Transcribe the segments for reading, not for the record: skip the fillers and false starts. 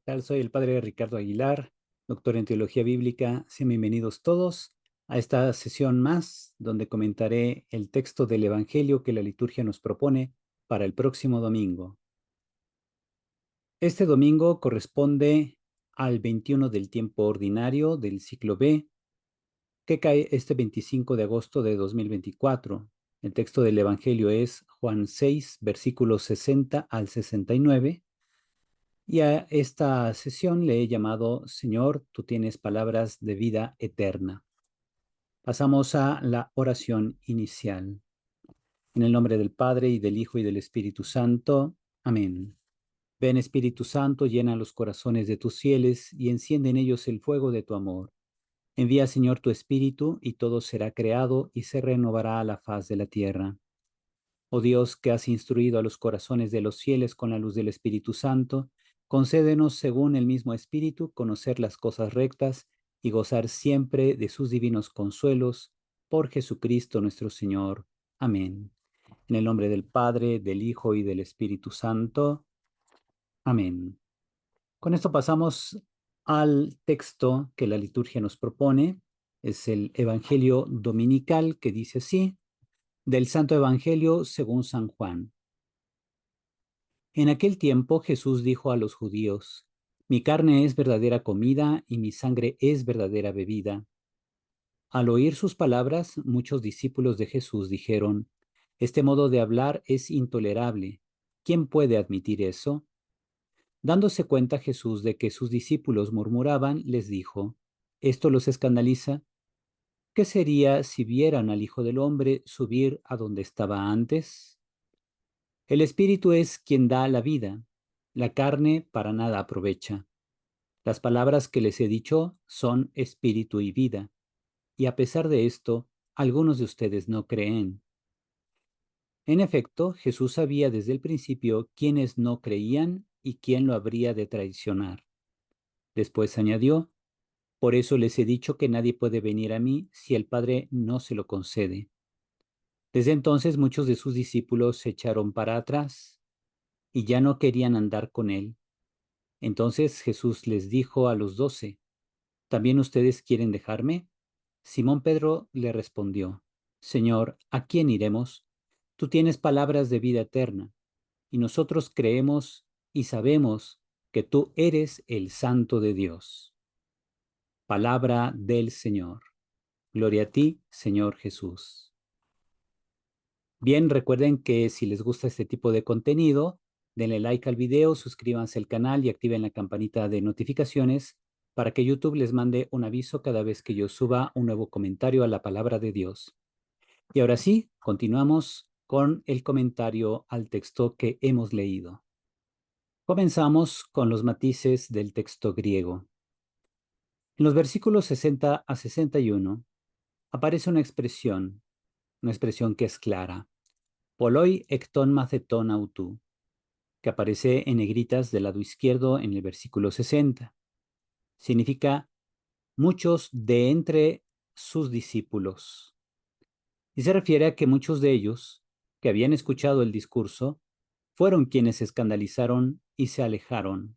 ¿Qué tal? Soy el padre Ricardo Aguilar, doctor en teología bíblica. Sean bienvenidos todos a esta sesión más, donde comentaré el texto del Evangelio que la liturgia nos propone para el próximo domingo. Este domingo corresponde al 21 del tiempo ordinario del ciclo B, que cae este 25 de agosto de 2024. El texto del Evangelio es Juan 6, versículos 60 al 69. Y a esta sesión le he llamado Señor, tú tienes palabras de vida eterna. Pasamos a la oración inicial. En el nombre del Padre y del Hijo y del Espíritu Santo. Amén. Ven Espíritu Santo, llena los corazones de tus fieles y enciende en ellos el fuego de tu amor. Envía, Señor, tu Espíritu y todo será creado y se renovará la faz de la tierra. Oh Dios, que has instruido a los corazones de los fieles con la luz del Espíritu Santo, concédenos, según el mismo Espíritu, conocer las cosas rectas y gozar siempre de sus divinos consuelos, por Jesucristo nuestro Señor. Amén. En el nombre del Padre, del Hijo y del Espíritu Santo. Amén. Con esto pasamos al texto que la liturgia nos propone. Es el Evangelio dominical que dice así, del Santo Evangelio según San Juan. En aquel tiempo Jesús dijo a los judíos, mi carne es verdadera comida y mi sangre es verdadera bebida. Al oír sus palabras, muchos discípulos de Jesús dijeron, este modo de hablar es intolerable. ¿Quién puede admitir eso? Dándose cuenta Jesús de que sus discípulos murmuraban, les dijo, ¿esto los escandaliza? ¿Qué sería si vieran al Hijo del Hombre subir a donde estaba antes? El Espíritu es quien da la vida, la carne para nada aprovecha. Las palabras que les he dicho son espíritu y vida, y a pesar de esto, algunos de ustedes no creen. En efecto, Jesús sabía desde el principio quiénes no creían y quién lo habría de traicionar. Después añadió, por eso les he dicho que nadie puede venir a mí si el Padre no se lo concede. Desde entonces muchos de sus discípulos se echaron para atrás y ya no querían andar con él. Entonces Jesús les dijo a los 12, ¿también ustedes quieren dejarme? Simón Pedro le respondió, Señor, ¿a quién iremos? Tú tienes palabras de vida eterna, y nosotros creemos y sabemos que tú eres el Santo de Dios. Palabra del Señor. Gloria a ti, Señor Jesús. Bien, recuerden que si les gusta este tipo de contenido, denle like al video, suscríbanse al canal y activen la campanita de notificaciones para que YouTube les mande un aviso cada vez que yo suba un nuevo comentario a la palabra de Dios. Y ahora sí, continuamos con el comentario al texto que hemos leído. Comenzamos con los matices del texto griego. En los versículos 60 a 61 aparece una expresión que es clara, poloi ekton maceton autou, que aparece en negritas del lado izquierdo en el versículo 60. Significa muchos de entre sus discípulos. Y se refiere a que muchos de ellos, que habían escuchado el discurso, fueron quienes se escandalizaron y se alejaron.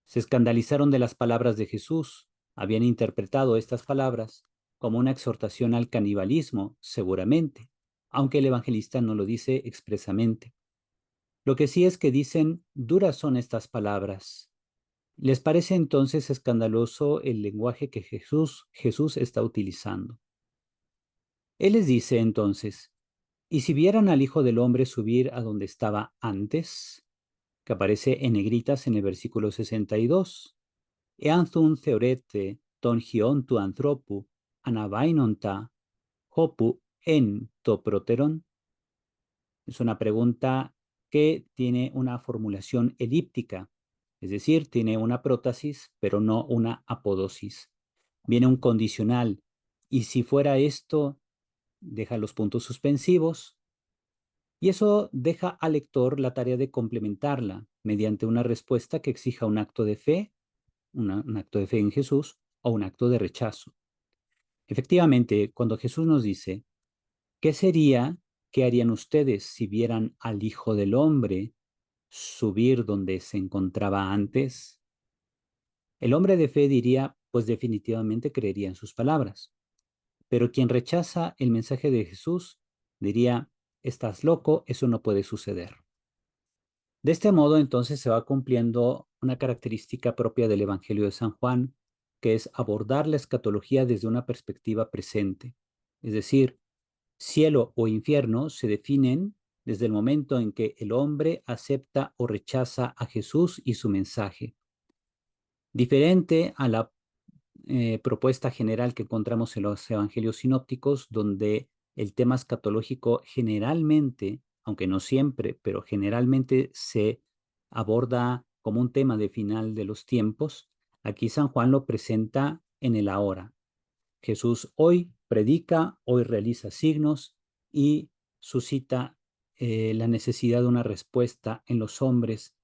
Se escandalizaron de las palabras de Jesús, habían interpretado estas palabras como una exhortación al canibalismo, seguramente, aunque el evangelista no lo dice expresamente. Lo que sí es que dicen, duras son estas palabras. ¿Les parece entonces escandaloso el lenguaje que Jesús está utilizando? Él les dice entonces, ¿y si vieran al Hijo del Hombre subir a donde estaba antes? Que aparece en negritas en el versículo 62. Eanthun theorete ton hion tu anthropu anabainonta hopu en to proteron. Es una pregunta que tiene una formulación elíptica, es decir, tiene una prótesis, pero no una apodosis. Viene un condicional, y si fuera esto, deja los puntos suspensivos, y eso deja al lector la tarea de complementarla mediante una respuesta que exija un acto de fe, un acto de fe en Jesús, o un acto de rechazo. Efectivamente, cuando Jesús nos dice, ¿qué sería, qué harían ustedes si vieran al Hijo del Hombre subir donde se encontraba antes? El hombre de fe diría, pues definitivamente creería en sus palabras. Pero quien rechaza el mensaje de Jesús diría, estás loco, eso no puede suceder. De este modo, entonces, se va cumpliendo una característica propia del Evangelio de San Juan, que es abordar la escatología desde una perspectiva presente. Es decir, cielo o infierno se definen desde el momento en que el hombre acepta o rechaza a Jesús y su mensaje. Diferente a la propuesta general que encontramos en los evangelios sinópticos, donde el tema escatológico generalmente, aunque no siempre, pero generalmente se aborda como un tema de final de los tiempos. Aquí San Juan lo presenta en el ahora. Jesús hoy predica, hoy realiza signos y suscita la necesidad de una respuesta en los hombres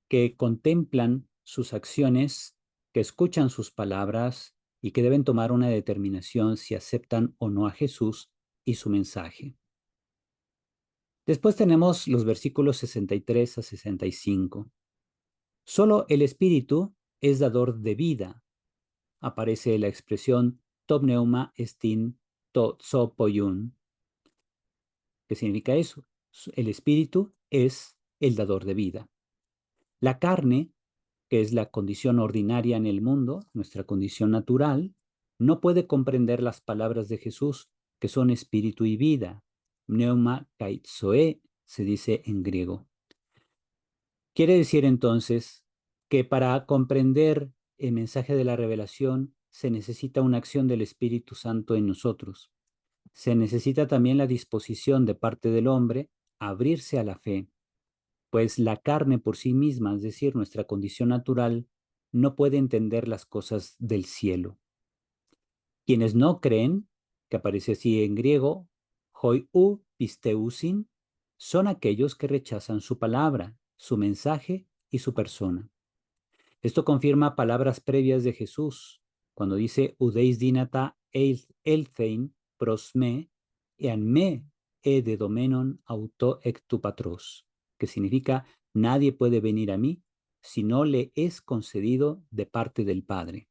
que contemplan sus acciones, que escuchan sus palabras y que deben tomar una determinación si aceptan o no a Jesús y su mensaje. Después tenemos los versículos 63 a 65. Solo el Espíritu es dador de vida. Aparece la expresión top neuma estin to sopoyun. ¿Qué significa eso? El Espíritu es el dador de vida. La carne, que es la condición ordinaria en el mundo, nuestra condición natural, no puede comprender las palabras de Jesús, que son espíritu y vida. Pneuma kaitzoe se dice en griego. Quiere decir entonces que para comprender el mensaje de la revelación se necesita una acción del Espíritu Santo en nosotros. Se necesita también la disposición de parte del hombre a abrirse a la fe, pues la carne por sí misma, es decir, nuestra condición natural, no puede entender las cosas del cielo. Quienes no creen, que aparece así en griego, hoi u pisteusin, son aquellos que rechazan su palabra, su mensaje y su persona. Esto confirma palabras previas de Jesús, cuando dice, udeis dinata elthein prosme, ean me e de domenon auto ectupatros, que significa, nadie puede venir a mí si no le es concedido de parte del Padre.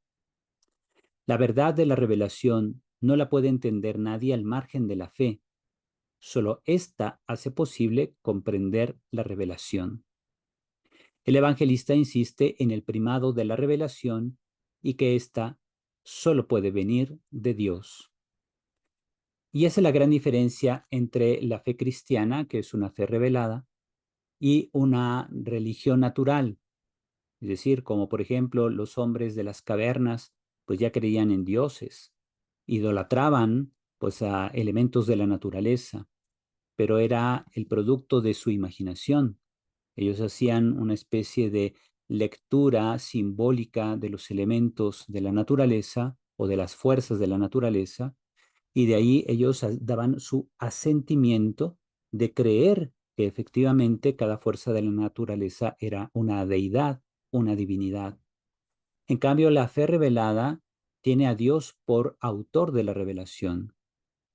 La verdad de la revelación no la puede entender nadie al margen de la fe. Solo ésta hace posible comprender la revelación. El evangelista insiste en el primado de la revelación y que ésta solo puede venir de Dios. Y esa es la gran diferencia entre la fe cristiana, que es una fe revelada, y una religión natural. Es decir, como por ejemplo los hombres de las cavernas, pues ya creían en dioses, idolatraban pues a elementos de la naturaleza, pero era el producto de su imaginación. Ellos hacían una especie de lectura simbólica de los elementos de la naturaleza o de las fuerzas de la naturaleza, y de ahí ellos daban su asentimiento de creer que efectivamente cada fuerza de la naturaleza era una deidad, una divinidad. En cambio, la fe revelada tiene a Dios por autor de la revelación.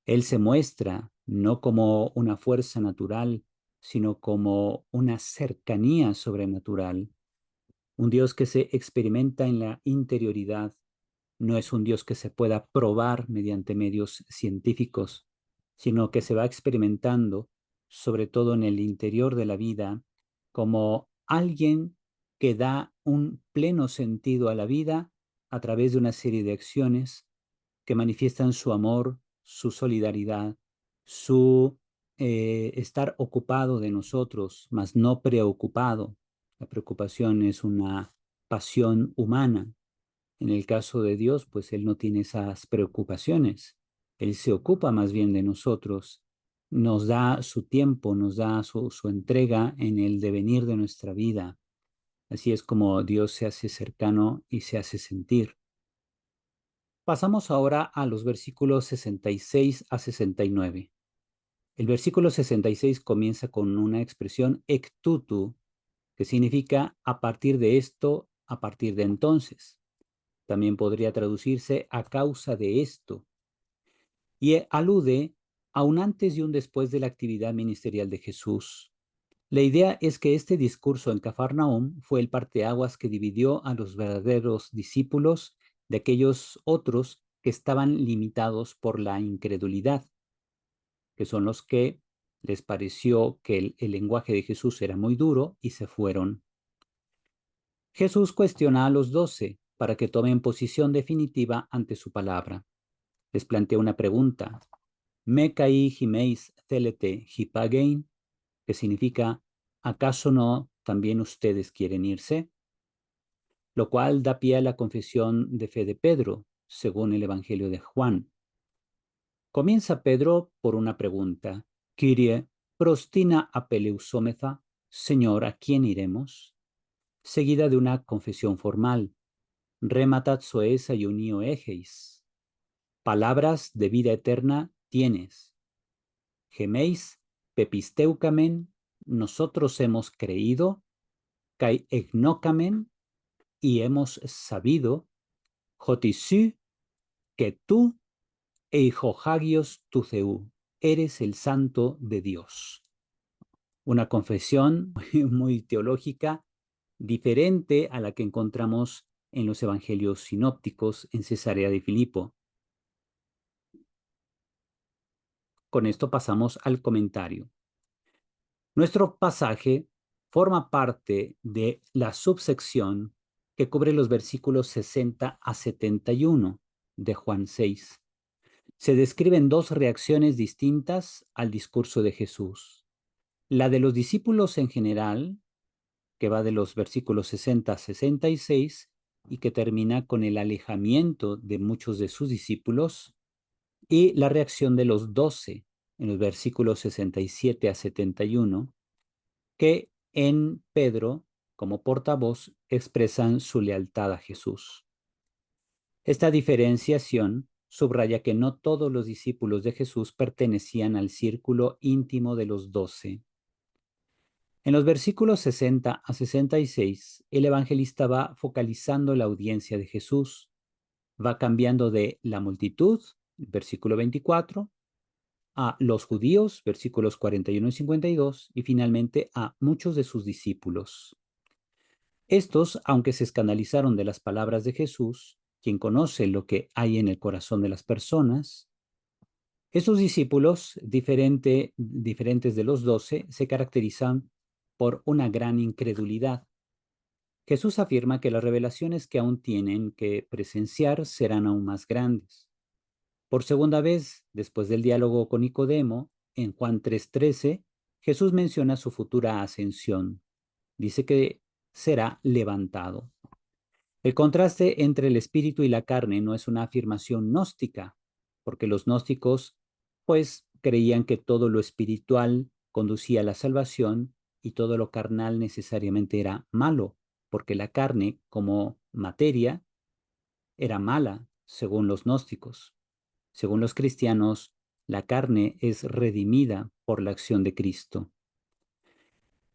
Él se muestra no como una fuerza natural, sino como una cercanía sobrenatural, un Dios que se experimenta en la interioridad. No es un Dios que se pueda probar mediante medios científicos, sino que se va experimentando, sobre todo en el interior de la vida, como alguien que da un pleno sentido a la vida a través de una serie de acciones que manifiestan su amor, su solidaridad, su estar ocupado de nosotros, mas no preocupado. La preocupación es una pasión humana. En el caso de Dios, pues Él no tiene esas preocupaciones. Él se ocupa más bien de nosotros, nos da su tiempo, nos da su entrega en el devenir de nuestra vida. Así es como Dios se hace cercano y se hace sentir. Pasamos ahora a los versículos 66 a 69. El versículo 66 comienza con una expresión ectutu, que significa a partir de esto, a partir de entonces. También podría traducirse a causa de esto, y alude a un antes y un después de la actividad ministerial de Jesús. La idea es que este discurso en Cafarnaúm fue el parteaguas que dividió a los verdaderos discípulos de aquellos otros que estaban limitados por la incredulidad, que son los que les pareció que el lenguaje de Jesús era muy duro y se fueron. Jesús cuestiona a los 12 para que tomen posición definitiva ante su palabra. Les plantea una pregunta: Me caí himeis celete hipagein, que significa, ¿acaso no también ustedes quieren irse? Lo cual da pie a la confesión de fe de Pedro, según el Evangelio de Juan. Comienza Pedro por una pregunta: Kyrie, prostina apeleusómetha, Señor, ¿a quién iremos? Seguida de una confesión formal: Rematat soes aiunio egeis, palabras de vida eterna tienes. Gemeis pepisteucamen, nosotros hemos creído, kai egnocamen, y hemos sabido, jotisú, que tú, eijohagios tuceu, eres el santo de Dios. Una confesión muy teológica, diferente a la que encontramos en los evangelios sinópticos en Cesarea de Filipo. Con esto pasamos al comentario. Nuestro pasaje forma parte de la subsección que cubre los versículos 60 a 71 de Juan 6. Se describen dos reacciones distintas al discurso de Jesús. La de los discípulos en general, que va de los versículos 60 a 66 y que termina con el alejamiento de muchos de sus discípulos, y la reacción de los 12 en los versículos 67 a 71, que en Pedro, como portavoz, expresan su lealtad a Jesús. Esta diferenciación subraya que no todos los discípulos de Jesús pertenecían al círculo íntimo de los 12. En los versículos 60 a 66, el evangelista va focalizando la audiencia de Jesús, va cambiando de la multitud, versículo 24, a los judíos, versículos 41 y 52, y finalmente a muchos de sus discípulos. Estos, aunque se escandalizaron de las palabras de Jesús, quien conoce lo que hay en el corazón de las personas, estos discípulos, diferentes de los 12, se caracterizan por una gran incredulidad. Jesús afirma que las revelaciones que aún tienen que presenciar serán aún más grandes. Por segunda vez, después del diálogo con Nicodemo, en Juan 3:13, Jesús menciona su futura ascensión. Dice que será levantado. El contraste entre el espíritu y la carne no es una afirmación gnóstica, porque los gnósticos, pues, creían que todo lo espiritual conducía a la salvación y todo lo carnal necesariamente era malo, porque la carne, como materia, era mala, según los gnósticos. Según los cristianos, la carne es redimida por la acción de Cristo.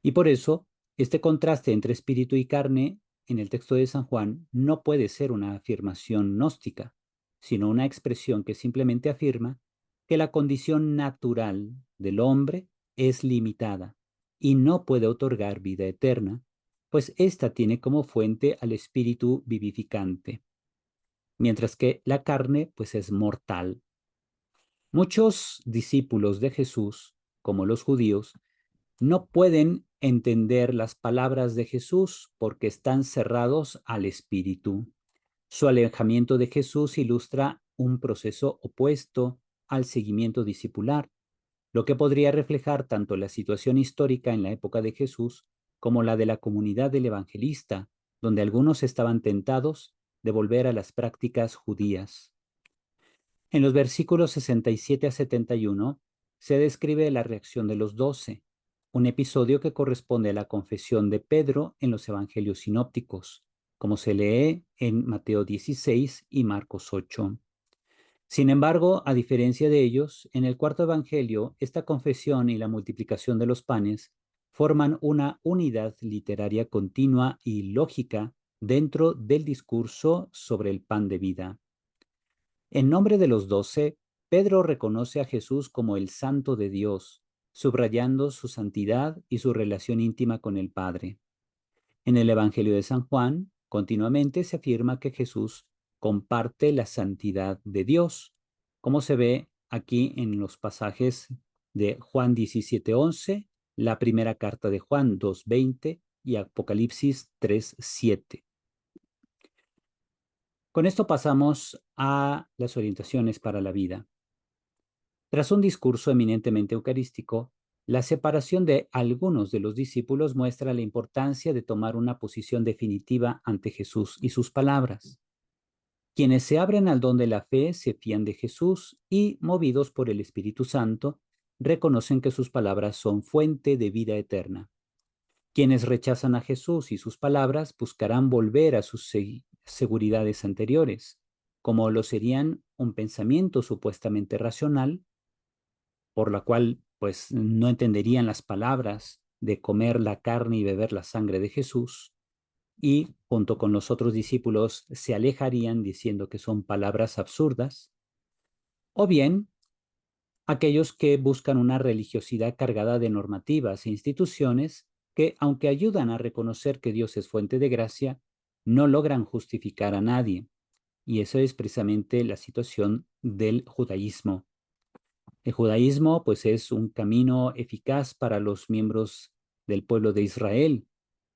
Y por eso, este contraste entre espíritu y carne en el texto de San Juan no puede ser una afirmación gnóstica, sino una expresión que simplemente afirma que la condición natural del hombre es limitada y no puede otorgar vida eterna, pues ésta tiene como fuente al espíritu vivificante, mientras que la carne pues es mortal. Muchos discípulos de Jesús, como los judíos, no pueden entender las palabras de Jesús porque están cerrados al Espíritu. Su alejamiento de Jesús ilustra un proceso opuesto al seguimiento discipular, lo que podría reflejar tanto la situación histórica en la época de Jesús como la de la comunidad del evangelista, donde algunos estaban tentados de volver a las prácticas judías. En los versículos 67 a 71 se describe la reacción de los 12, un episodio que corresponde a la confesión de Pedro en los evangelios sinópticos, como se lee en Mateo 16 y Marcos 8. Sin embargo, a diferencia de ellos, en el cuarto evangelio, esta confesión y la multiplicación de los panes forman una unidad literaria continua y lógica dentro del discurso sobre el pan de vida. En nombre de los 12, Pedro reconoce a Jesús como el Santo de Dios, subrayando su santidad y su relación íntima con el Padre. En el Evangelio de San Juan, continuamente se afirma que Jesús comparte la santidad de Dios, como se ve aquí en los pasajes de Juan 17:11, la primera carta de Juan 2:20 y Apocalipsis 3:7. Con esto pasamos a las orientaciones para la vida. Tras un discurso eminentemente eucarístico, la separación de algunos de los discípulos muestra la importancia de tomar una posición definitiva ante Jesús y sus palabras. Quienes se abren al don de la fe se fían de Jesús y, movidos por el Espíritu Santo, reconocen que sus palabras son fuente de vida eterna. Quienes rechazan a Jesús y sus palabras buscarán volver a sus seguridades anteriores, como lo serían un pensamiento supuestamente racional, por la cual pues no entenderían las palabras de comer la carne y beber la sangre de Jesús, y junto con los otros discípulos se alejarían diciendo que son palabras absurdas, o bien aquellos que buscan una religiosidad cargada de normativas e instituciones que, aunque ayudan a reconocer que Dios es fuente de gracia, no logran justificar a nadie. Y eso es precisamente la situación del judaísmo. El judaísmo, pues, es un camino eficaz para los miembros del pueblo de Israel.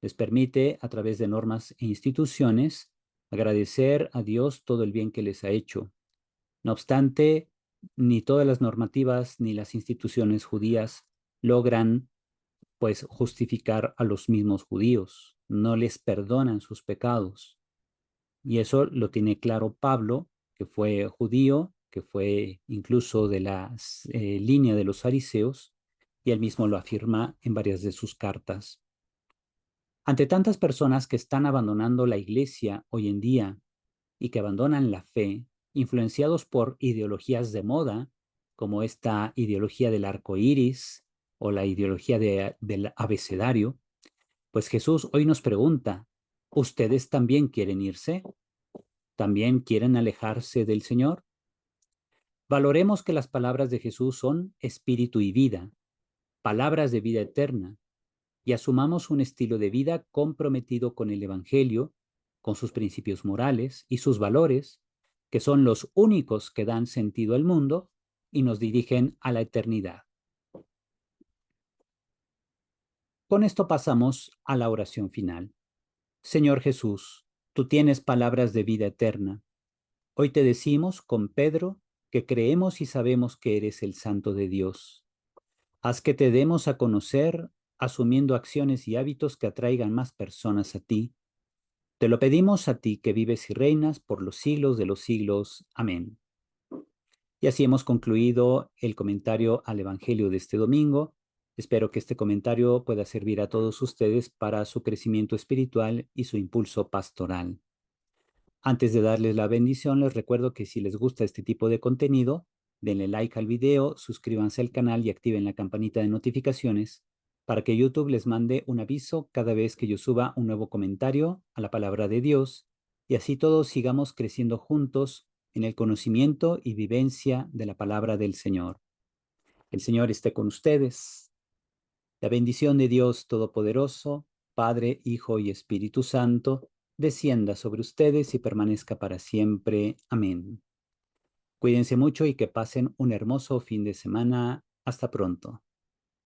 Les permite, a través de normas e instituciones, agradecer a Dios todo el bien que les ha hecho. No obstante, ni todas las normativas ni las instituciones judías logran, pues, justificar a los mismos judíos. No les perdonan sus pecados. Y eso lo tiene claro Pablo, que fue judío, que fue incluso de la línea de los fariseos, y él mismo lo afirma en varias de sus cartas. Ante tantas personas que están abandonando la iglesia hoy en día y que abandonan la fe, influenciados por ideologías de moda, como esta ideología del arco iris o la ideología del abecedario, pues Jesús hoy nos pregunta: ¿ustedes también quieren irse? ¿También quieren alejarse del Señor? Valoremos que las palabras de Jesús son espíritu y vida, palabras de vida eterna, y asumamos un estilo de vida comprometido con el Evangelio, con sus principios morales y sus valores, que son los únicos que dan sentido al mundo y nos dirigen a la eternidad. Con esto pasamos a la oración final. Señor Jesús, tú tienes palabras de vida eterna. Hoy te decimos con Pedro que creemos y sabemos que eres el Santo de Dios. Haz que te demos a conocer, asumiendo acciones y hábitos que atraigan más personas a ti. Te lo pedimos a ti que vives y reinas por los siglos de los siglos. Amén. Y así hemos concluido el comentario al Evangelio de este domingo. Espero que este comentario pueda servir a todos ustedes para su crecimiento espiritual y su impulso pastoral. Antes de darles la bendición, les recuerdo que si les gusta este tipo de contenido, denle like al video, suscríbanse al canal y activen la campanita de notificaciones para que YouTube les mande un aviso cada vez que yo suba un nuevo comentario a la palabra de Dios, y así todos sigamos creciendo juntos en el conocimiento y vivencia de la palabra del Señor. El Señor esté con ustedes. La bendición de Dios Todopoderoso, Padre, Hijo y Espíritu Santo, descienda sobre ustedes y permanezca para siempre. Amén. Cuídense mucho y que pasen un hermoso fin de semana. Hasta pronto.